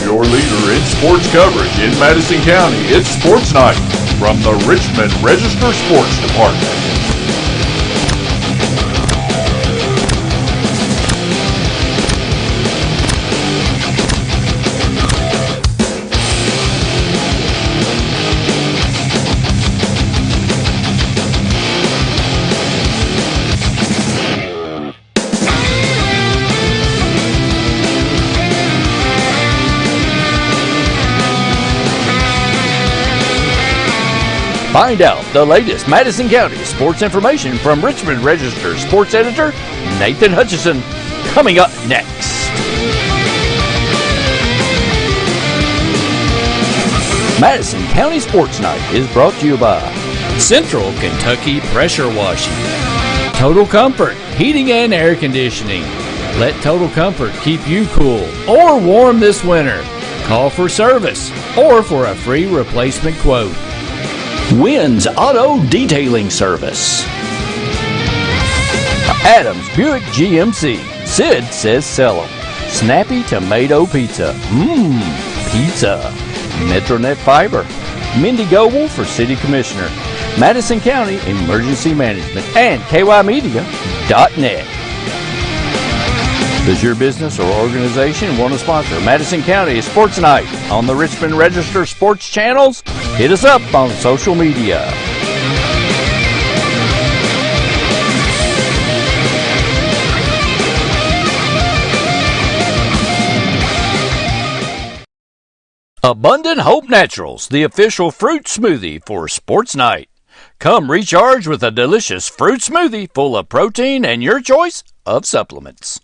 your leader in sports coverage in Madison County. It's Sports Night from the Richmond Register Sports Department. Find out the latest Madison County sports information from Richmond Register sports editor Nathan Hutchison, coming up next. Madison County Sports Night is brought to you by Central Kentucky Pressure Washing, Total Comfort Heating and Air Conditioning. Let Total Comfort keep you cool or warm this winter. Call for service or for a free replacement quote. Wynn's Auto Detailing Service. Adams Buick GMC. Sid says sell 'em. Snappy Tomato Pizza. Pizza. Metronet Fiber. Mindy Goble for City Commissioner. Madison County Emergency Management. And KYmedia.net. Does your business or organization want to sponsor Madison County Sports Night on the Richmond Register Sports channels? Hit us up on social media. Abundant Hope Naturals, the official fruit smoothie for Sports Night. Come recharge with a delicious fruit smoothie full of protein and your choice of supplements.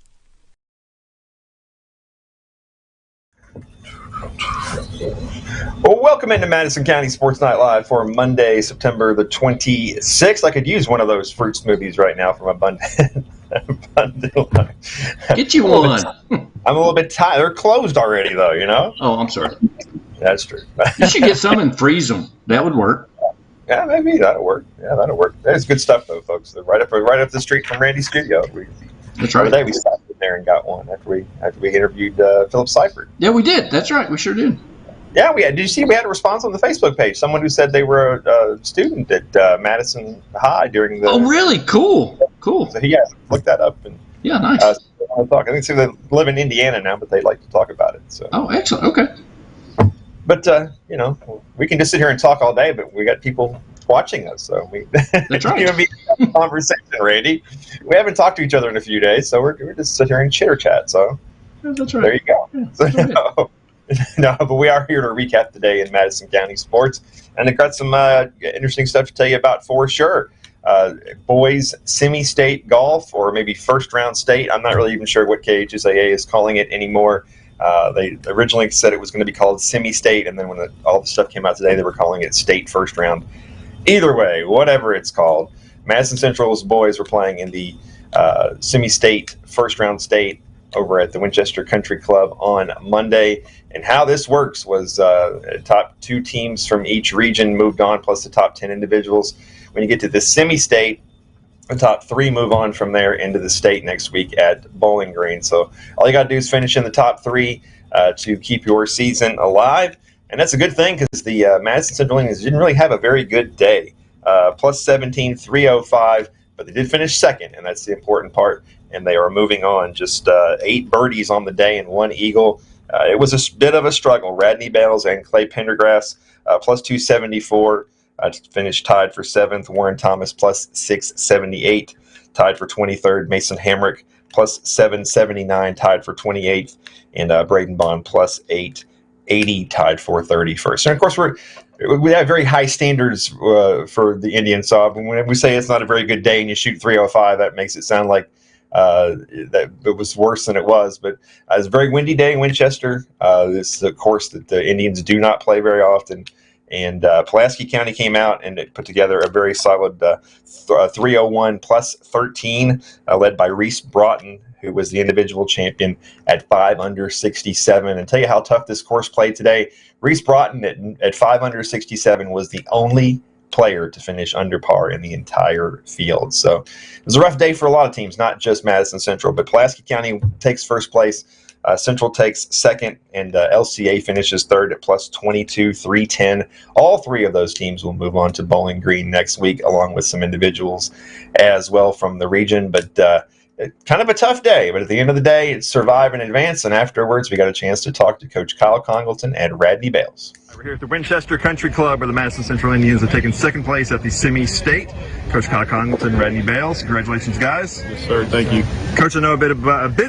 Well, welcome into Madison County Sports Night Live for Monday, September the 26th. I could use one of those fruit smoothies right now from Abundant. Get you one. I'm a little bit tired. They're closed already, though, you know? Oh, I'm sorry. That's true. You should get some and freeze them. That would work. Yeah, maybe that'll work. That's good stuff, though, folks. They're right up the street from Randy's studio. That's right. The other day we stopped in there and got one after we interviewed Philip Seifert. Yeah, we did. That's right. We sure did. Yeah, we had. Did you see we had a response on the Facebook page? Someone who said they were a student at Madison High during the. Oh, really? Cool. So yeah, look that up and. Yeah, nice. I think they live in Indiana now, but they like to talk about it. So. Oh, excellent. Okay. But we can just sit here and talk all day, but we got people watching us, so That's right. Even be a conversation, Randy. We haven't talked to each other in a few days, so we're just sit here and chitter chat. So. That's right. There you go. Yeah, No, but we are here to recap the day in Madison County sports, and I've got some interesting stuff to tell you about for sure. Boys semi-state golf, or maybe first-round state. I'm not really even sure what KHSAA is calling it anymore. They originally said it was going to be called semi-state, and then when all the stuff came out today, they were calling it state first round. Either way, whatever it's called, Madison Central's boys were playing in the semi-state first-round state over at the Winchester Country Club on Monday. And how this works was top 2 teams from each region moved on, plus the top 10 individuals. When you get to the semi-state, the top 3 move on from there into the state next week at Bowling Green. So all you got to do is finish in the top 3 to keep your season alive. And that's a good thing because the Madison Central Indians didn't really have a very good day. Plus 17, 305, but they did finish second, and that's the important part. And they are moving on. Just 8 birdies on the day and 1 eagle. It was a bit of a struggle. Radney Bales and Clay Pendergrass plus 274 finished tied for 7th. Warren Thomas plus 678 tied for 23rd. Mason Hamrick plus 779 tied for 28th. And Braden Bond plus 880 tied for 31st. And of course, we have very high standards for the Indians. So when we say it's not a very good day and you shoot 305, that makes it sound like that it was worse than it was. But it was a very windy day in Winchester. This is a course that the Indians do not play very often. And Pulaski County came out and it put together a very solid 301 plus 13, led by Reese Broughton, who was the individual champion at 5 under 67. And tell you how tough this course played today. Reese Broughton at 5 under 67 was the only player to finish under par in the entire field. So it was a rough day for a lot of teams, not just Madison Central, but Pulaski County takes first place. Central takes second, and LCA finishes third at plus 22, 310. All three of those teams will move on to Bowling Green next week, along with some individuals as well from the region. But kind of a tough day, but at the end of the day, it's survive and advance. And afterwards, we got a chance to talk to Coach Kyle Congleton and Radney Bales. We're here at the Winchester Country Club, where the Madison Central Indians are taking second place at the semi-state. Coach Kyle Congleton, Radney Bales, congratulations, guys. Yes, sir. Thank you. Coach, I know a bit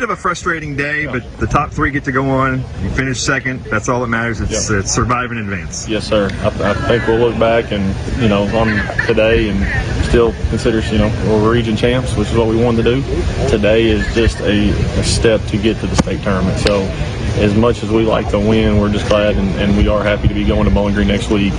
of a frustrating day, but the top three get to go on. You finish second. That's all that matters. It's survive and advance. Yes, sir. I think we'll look back and on today and still consider we're region champs, which is what we wanted to do. Today is just a step to get to the state tournament. So, as much as we like to win, we're just glad and we are happy to be going to Bowling Green next week.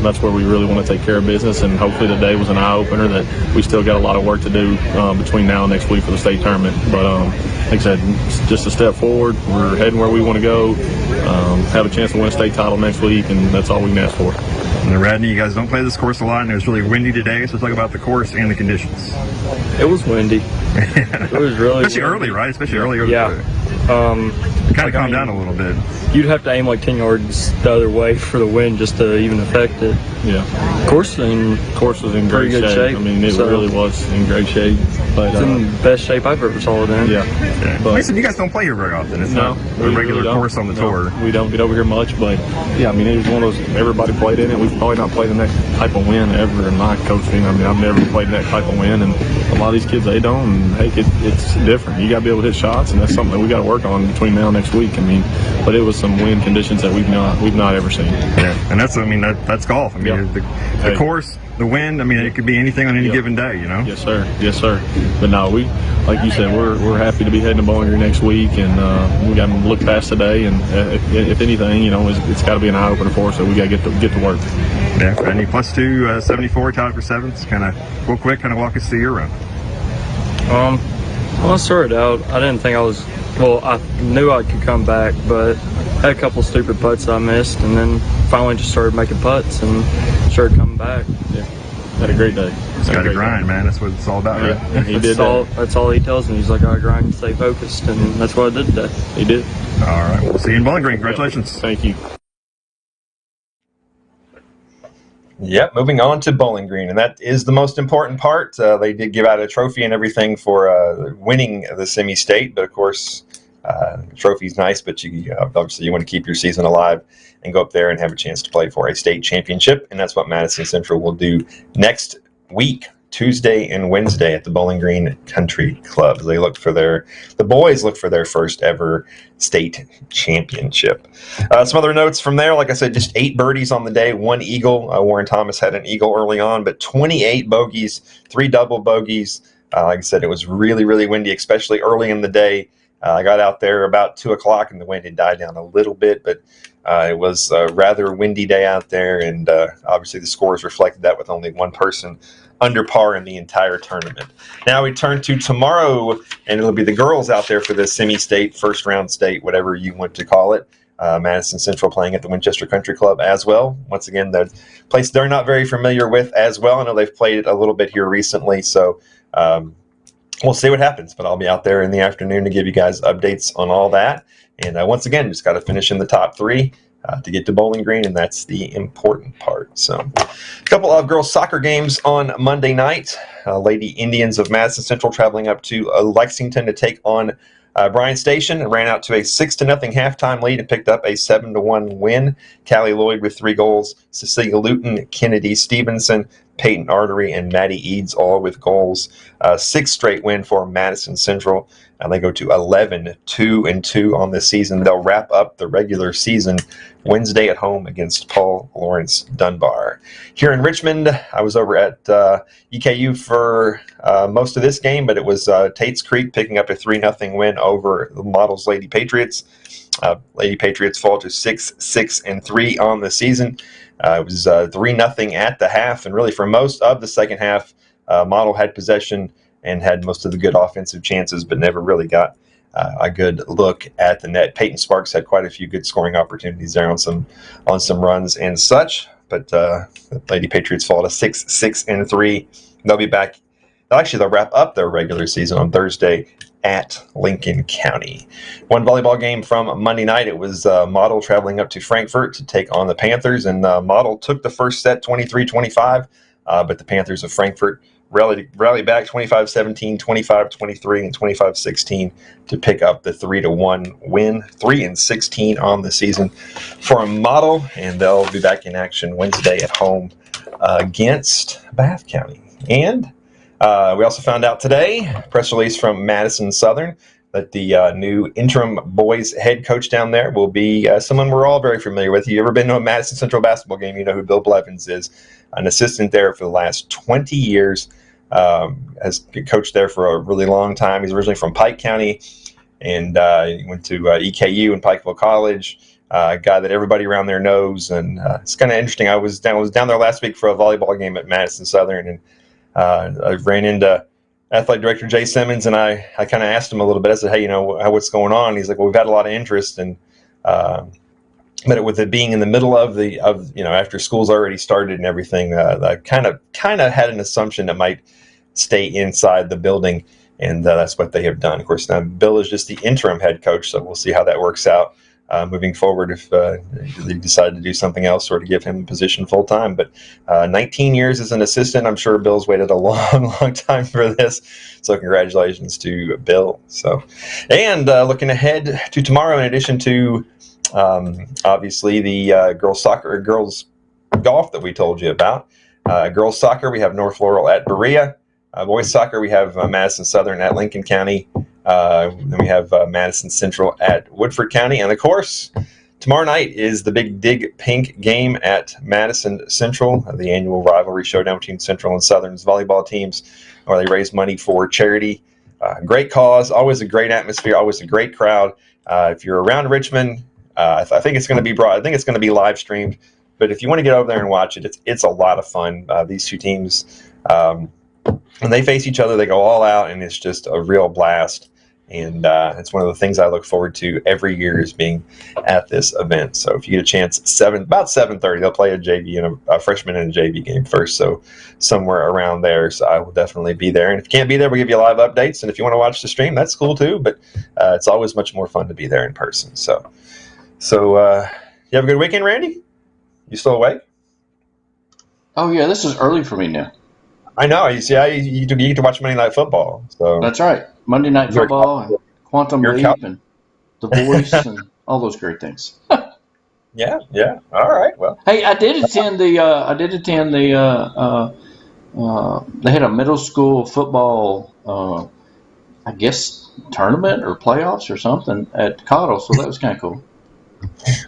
That's where we really want to take care of business, and hopefully today was an eye-opener that we still got a lot of work to do between now and next week for the state tournament. But like I said, it's just a step forward. We're heading where we want to go, have a chance to win a state title next week, and that's all we can ask for. And Radney, you guys don't play this course a lot, and it was really windy today, so talk about the course and the conditions. It was windy. It was really Especially windy. early, right? Especially early. Yeah. It kind of calmed down a little bit. You'd have to aim like 10 yards the other way for the wind just to even affect it. Yeah. Course was in pretty great good shape. I mean, it really was in great shape. But it's in the best shape I've ever saw it in. Yeah. But Mason, you guys don't play here very often. It's not a regular course on the tour. We don't get over here much, but yeah, I mean, it was one of those, everybody played in it. We've probably not played in that type of wind ever in my coaching. I mean, I've never played in that type of wind, and a lot of these kids, they don't, and hey, it's different. You got to be able to hit shots, and that's something that we got to work on between now and next week. I mean, but it was some wind conditions that we've not ever seen. Yeah, and that's golf. I mean, the course, the wind. I mean, it could be anything on any given day. Yes, sir. Yes, sir. But no, we, like you said, we're happy to be heading to Bowling Green next week, and we got to look past today. And if anything, it's got to be an eye opener for us. So we got to get to work. Yeah, and plus 274, tied for seventh. Kind of real quick, kind of walk us through your run. When I started out, I didn't think I was. Well, I knew I could come back, but I had a couple stupid putts I missed, and then finally just started making putts and started coming back. Yeah, had a great day. It's got to grind, man. That's what it's all about, right? And he did that. That's all he tells me. He's like, I grind and stay focused, and that's what I did today. He did. All right, we'll see you in Bowling Green. Congratulations. Thank you. Yep, moving on to Bowling Green, and that is the most important part. They did give out a trophy and everything for winning the semi-state, but of course, trophy's nice, but obviously you want to keep your season alive and go up there and have a chance to play for a state championship, and that's what Madison Central will do next week, Tuesday and Wednesday at the Bowling Green Country Club. The boys look for their first ever state championship. Some other notes from there, like I said, just 8 birdies on the day, 1 eagle. Warren Thomas had an eagle early on, but 28 bogeys, 3 double bogeys. Like I said, it was really, really windy, especially early in the day. I got out there about 2 o'clock and the wind had died down a little bit, but it was a rather windy day out there, and obviously the scores reflected that with only one person under par in the entire tournament. Now we turn to tomorrow, and it'll be the girls out there for the semi-state, first round state, whatever you want to call it. Madison Central playing at the Winchester Country Club as well. Once again, the place they're not very familiar with as well. I know they've played it a little bit here recently, so we'll see what happens. But I'll be out there in the afternoon to give you guys updates on all that. And once again, just got to finish in the top 3 to get to Bowling Green, and that's the important part. So a couple of girls soccer games on Monday night. Lady Indians of Madison Central traveling up to Lexington to take on Bryan Station, ran out to a 6-0 halftime lead and picked up a 7-1 win. Callie Lloyd with 3 goals, Cecilia Luton, Kennedy Stevenson, Peyton Artery, and Maddie Eads all with goals. 6th straight win for Madison Central, and they go to 11-2-2 on this season. They'll wrap up the regular season Wednesday at home against Paul Lawrence Dunbar. Here in Richmond, I was over at EKU for most of this game, but it was Tate's Creek picking up a 3-0 win over the Models Lady Patriots. Lady Patriots fall to 6-3 on the season. It was 3-0 at the half, and really for most of the second half, Model had possession and had most of the good offensive chances, but never really got a good look at the net. Peyton Sparks had quite a few good scoring opportunities there on some runs and such, but the Lady Patriots fall to 6-3. They'll be back. They'll wrap up their regular season on Thursday at Lincoln County. One volleyball game from Monday night. It was Model traveling up to Frankfort to take on the Panthers, and Model took the first set 23-25, but the Panthers of Frankfort rallied back 25-17, 25-23, and 25-16 to pick up the 3-1 win. 3-16 on the season for a Model, and they'll be back in action Wednesday at home against Bath County. And we also found out today, press release from Madison Southern, that the new interim boys head coach down there will be someone we're all very familiar with. You ever been to a Madison Central basketball game, you know who Bill Blevins is. An assistant there for the last 20 years. Has coached there for a really long time. He's originally from Pike County, and he went to EKU and Pikeville College. A guy that everybody around there knows, and it's kind of interesting. I was down there last week for a volleyball game at Madison Southern, and I ran into athletic director Jay Simmons, and I kind of asked him a little bit. I said, "Hey, what's going on?" He's like, "Well, we've had a lot of interest, and but with it being in the middle of after school's already started and everything, I kind of had an assumption that might stay inside the building, and that's what they have done. Of course, now Bill is just the interim head coach, so we'll see how that works out moving forward if they decide to do something else or to give him a position full time. But 19 years as an assistant, I'm sure Bill's waited a long, long time for this. So congratulations to Bill. So, and looking ahead to tomorrow, in addition to obviously the girls golf that we told you about. Girls soccer, we have North Laurel at Berea. Boys soccer, we have Madison Southern at Lincoln County. Then we have Madison Central at Woodford County. And of course, tomorrow night is the big Dig Pink game at Madison Central, the annual rivalry showdown between Central and Southern's volleyball teams, where they raise money for charity. Great cause, always a great atmosphere, always a great crowd. If you're around Richmond, I think it's going to be I think it's going to be live streamed. But if you want to get over there and watch it, it's a lot of fun. These two teams, when they face each other, they go all out, and it's just a real blast. And it's one of the things I look forward to every year is being at this event. So if you get a chance, about 7:30, they'll play a JV and a freshman and a JV game first. So somewhere around there. So I will definitely be there. And if you can't be there, we'll give you live updates. And if you want to watch the stream, that's cool too. But it's always much more fun to be there in person. So you have a good weekend, Randy? You still awake? Oh yeah, this is early for me now. I know. You get to watch Monday Night Football. So that's right. Monday Night Football and Quantum Leap and The Voice and all those great things. Yeah. All right. Well, hey, I did attend the. They had a middle school football, I guess, tournament or playoffs or something at Cottle, so that was kind of cool.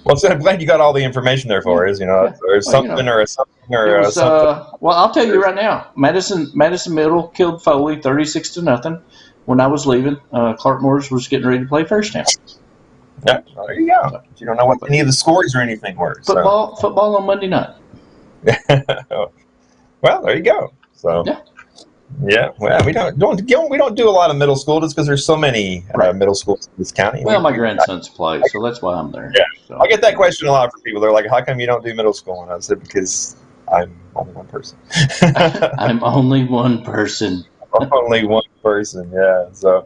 Well, so I'm glad you got all the information there for us. Or something. Well, I'll tell you right now, Madison Middle killed Foley 36-0. When I was leaving, Clark Morris was getting ready to play first down. Yeah, well, there you go. You don't know what any of the scores or anything were. Football on Monday night. Well, there you go. So yeah. Well, we don't do a lot of middle school just because there's so many middle schools in this county. Well, my grandson's play, so that's why I'm there. Yeah, so. I get that question a lot from people. They're like, "How come you don't do middle school?" And I said, "Because I'm only one person." I'm only one person. Only one person, yeah. So,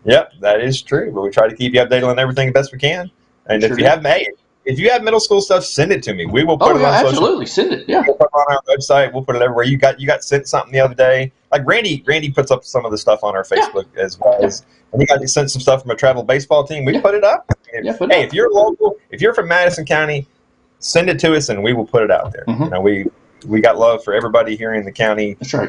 yep, that is true. But we try to keep you updated on everything the best we can. And if you have middle school stuff, send it to me. We will put it on absolutely. Send it. Yeah. We'll put it on our website. We'll put it everywhere. You got sent something the other day. Like Randy puts up some of the stuff on our Facebook as well as. And you sent some stuff from a travel baseball team. We put it up. If you're local, if you're from Madison County, send it to us and we will put it out there. Mm-hmm. We got love for everybody here in the county. That's right.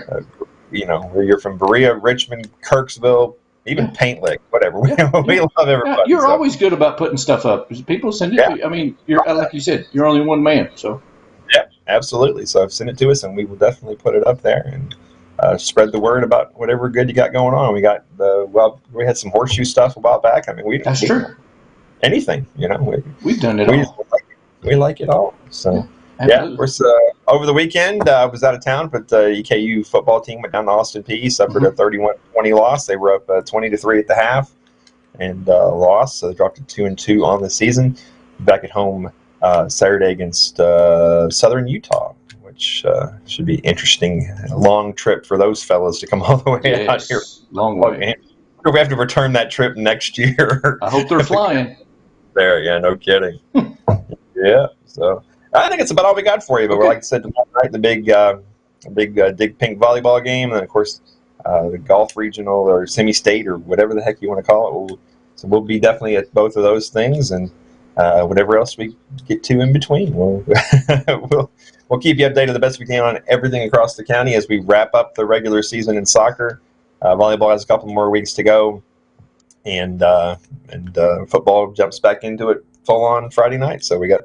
Where you're from, Berea, Richmond, Kirksville, even Paint Lick, whatever. We love everybody. You're always good about putting stuff up. People send it to you. I mean, you're like you said, you're only one man. So yeah, absolutely. So send it to us, and we will definitely put it up there and spread the word about whatever good you got going on. We got we had some horseshoe stuff a while back. I mean, that's true. Anything, we've done it all. We like it all. So. Yeah, we're over the weekend. I was out of town, but the EKU football team went down to Austin Peay, suffered a 31-20 loss. They were up 20-3 at the half and lost, so they dropped to 2-2 on the season. Back at home Saturday against Southern Utah, which should be interesting. Long trip for those fellas to come all the way out here. Long way. if we have to return that trip next year. I hope they're flying. There, yeah, no kidding. Yeah, so I think it's about all we got for you. But we're, like I said, tomorrow night, the big Dig Pink volleyball game, and of course the golf regional or semi-state or whatever the heck you want to call it. We'll be definitely at both of those things, and whatever else we get to in between. We'll keep you updated the best we can on everything across the county as we wrap up the regular season in soccer. Volleyball has a couple more weeks to go, and football jumps back into it full on Friday night. So we got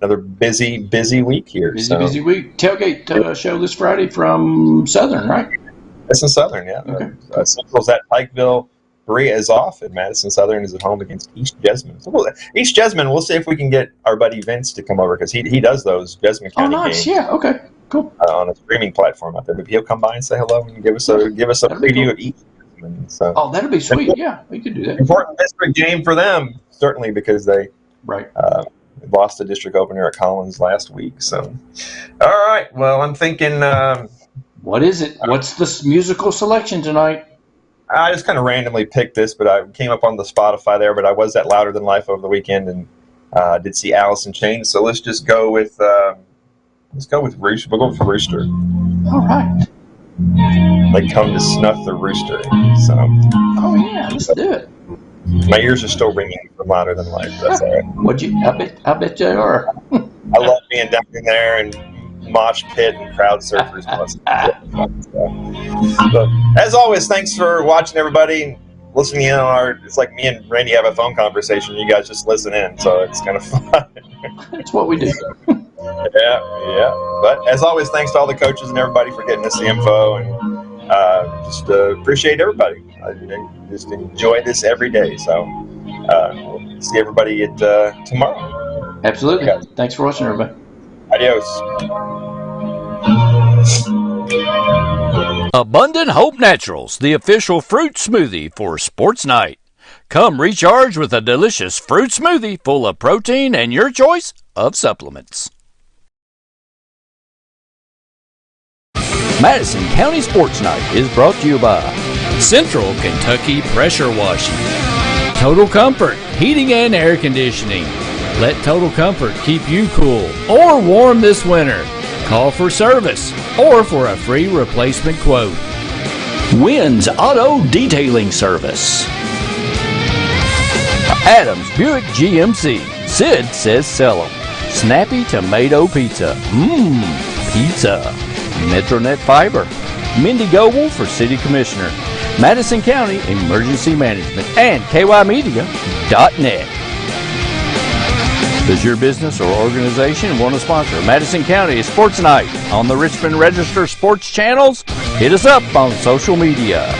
another busy week here. Busy week. Tailgate show this Friday from Southern, right? It's in Southern, yeah. Okay. Central's at Pikeville. Berea is off, and Madison Southern is at home against East Jesmond. So East Jesmond, we'll see if we can get our buddy Vince to come over because he does those Jesmond County games. Yeah, okay, cool. On a streaming platform out there. Maybe he'll come by and say hello and give us a preview of East Jesmond. So that'd be sweet. Yeah, we could do that. Important district game for them, certainly, because they lost the district opener at Collins last week. So, all right. Well, I'm thinking. What is it? What's the musical selection tonight? I just kind of randomly picked this, but I came up on the Spotify there. But I was at Louder Than Life over the weekend and did see Alice in Chains. So let's just go with Rooster. We'll go with Rooster. All right. They come to snuff the rooster. So. Oh yeah, let's do it. My ears are still ringing from Louder Than Life. That's all right. I bet they are. I love being down in there and mosh pit and crowd surfers. But as always, thanks for watching, everybody. Listening in on it's like me and Randy have a phone conversation. You guys just listen in, so it's kind of fun. That's what we do. Yeah. But as always, thanks to all the coaches and everybody for getting us the info, and just appreciate everybody. I just enjoy this every day. So we'll see everybody at tomorrow. Absolutely. Thanks for watching, everybody. Adios. Abundant Hope Naturals, the official fruit smoothie for Sports Night. Come recharge with a delicious fruit smoothie full of protein and your choice of supplements. Madison County Sports Night is brought to you by Central Kentucky Pressure Washing, Total Comfort Heating and Air Conditioning. Let Total Comfort keep you cool or warm this winter. Call for service or for a free replacement quote. Wynn's Auto Detailing Service. Adams Buick GMC. Sid says sell 'em. Snappy Tomato Pizza. Pizza. Metronet Fiber. Mindy Goble for City Commissioner. Madison County Emergency Management and KYmedia.net. Does your business or organization want to sponsor Madison County Sports Night on the Richmond Register Sports channels? Hit us up on social media.